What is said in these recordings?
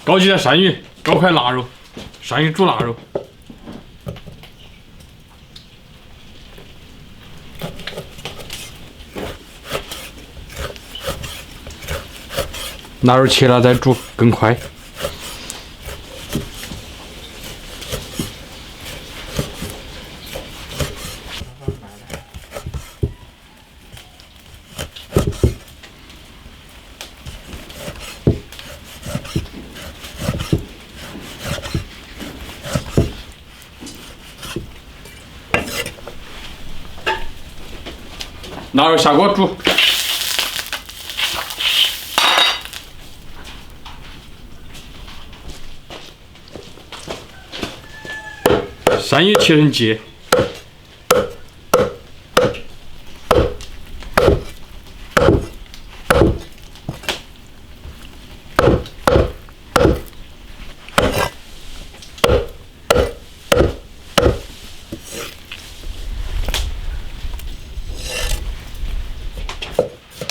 高级的鳝鱼，高块腊肉，鳝鱼煮腊肉。腊肉切了再煮更快。腊肉下锅煮，鳝鱼切成节，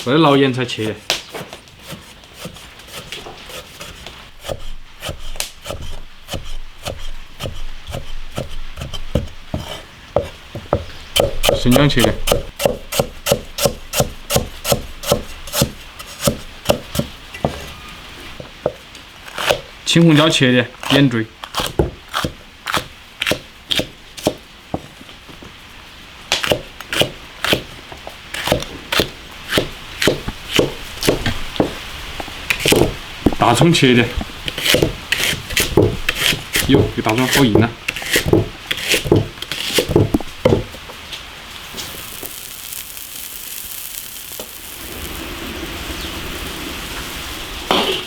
为了老盐才切的。生姜切的，青红椒切的点缀，大葱切的，哟，这大葱好硬啊！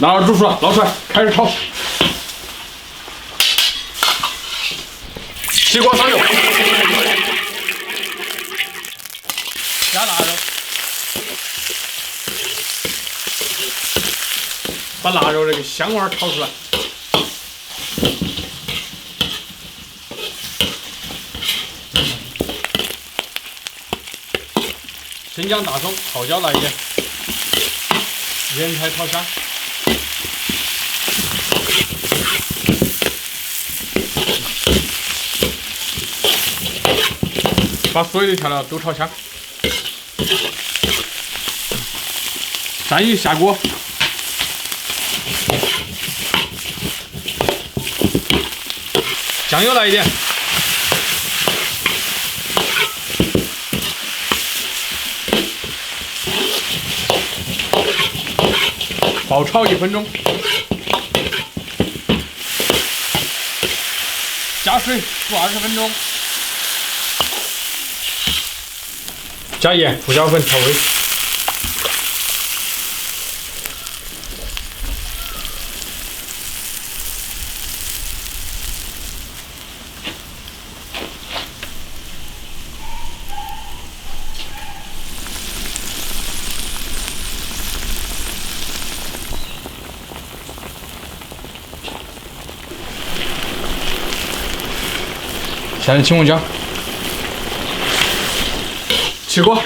腊肉煮熟了，捞出来，开始炒。起锅烧油，加腊肉，把腊肉这个香味炒出来。生姜、大葱、泡椒来一点，盐菜炒香。把所有的调料都炒香，鳝鱼下锅，酱油来一点，爆炒1分钟，加水煮20分钟。加盐、胡椒粉调味。下点青红椒。起锅，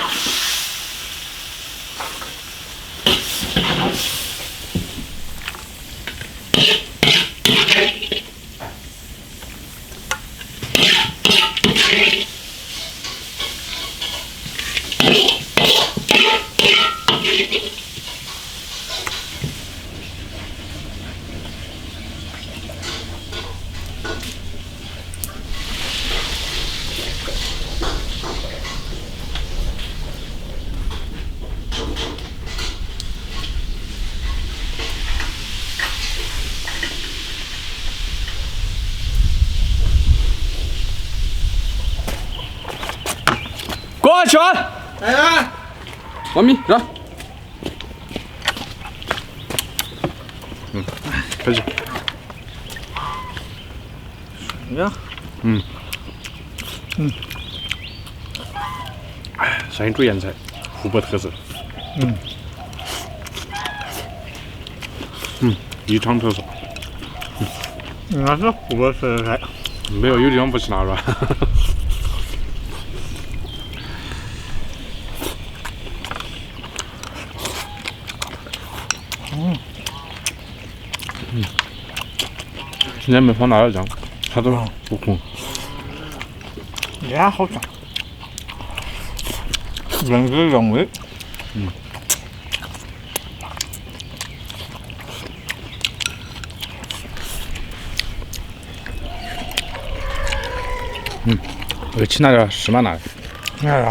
锅去完，哎，往米热。开始。呀，鳝鱼煮盐菜，湖北特色。宜昌特色。那是湖北特色菜。没有地方不吃腊肉。今天没放辣椒酱，它都不红。呀，好香，原汁原味。这个青辣椒是蛮辣的。你看呀，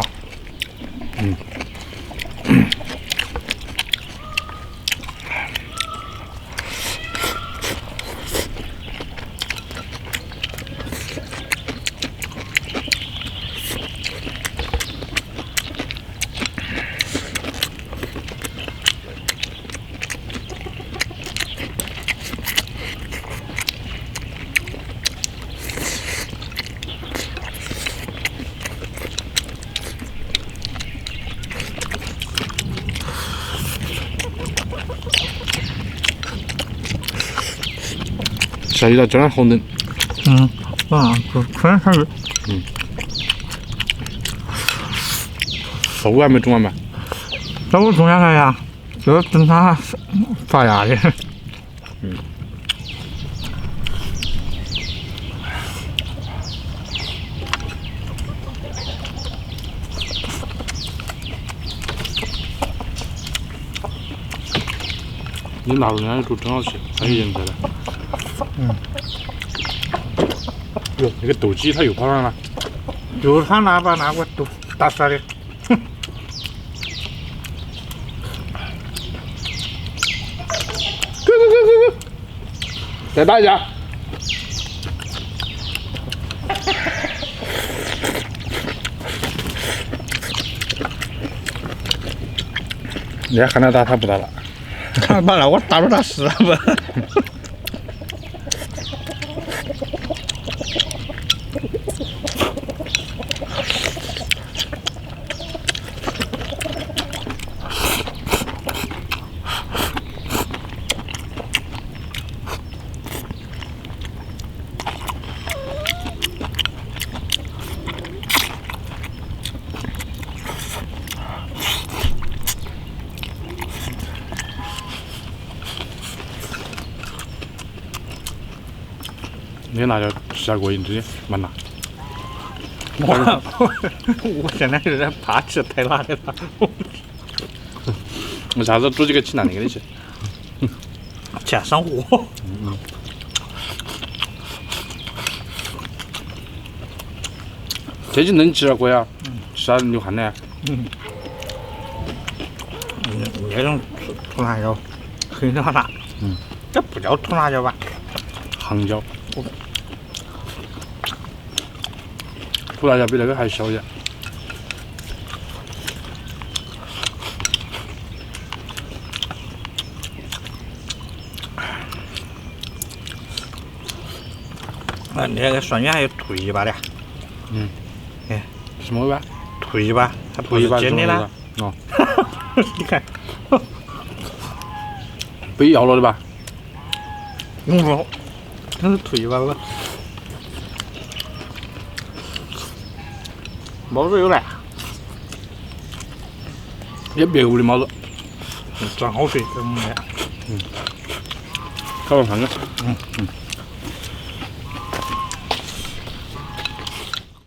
下雨了，这儿红灯。就全下雨。豆还没种完嘛？都种下来呀，就等它发芽的。你腊肉那样煮真好吃，还有盐菜的。哟，那个斗鸡它又跑上了。就是他把那个都打死的。再打一架。你还喊他打，他不打了。把那我打到他死了吧。那辣椒下过瘾，真的蛮辣。我现在有点怕吃太辣的了。我下次煮几个清淡的给你吃。钱上火。天气冷起了，哥呀，吃啥流汗呢？那种土辣椒很辣。这不叫土辣椒吧？杭椒。土辣椒比那个还小一点。那个蒜苗还有兔尾巴的。什么尾巴？兔尾巴，它不尾巴是尖的啦。哦，你看，被咬了的吧？那是兔尾巴吧？毛子有来，也别屋的猫子。正好水，烤完饭了。嗯。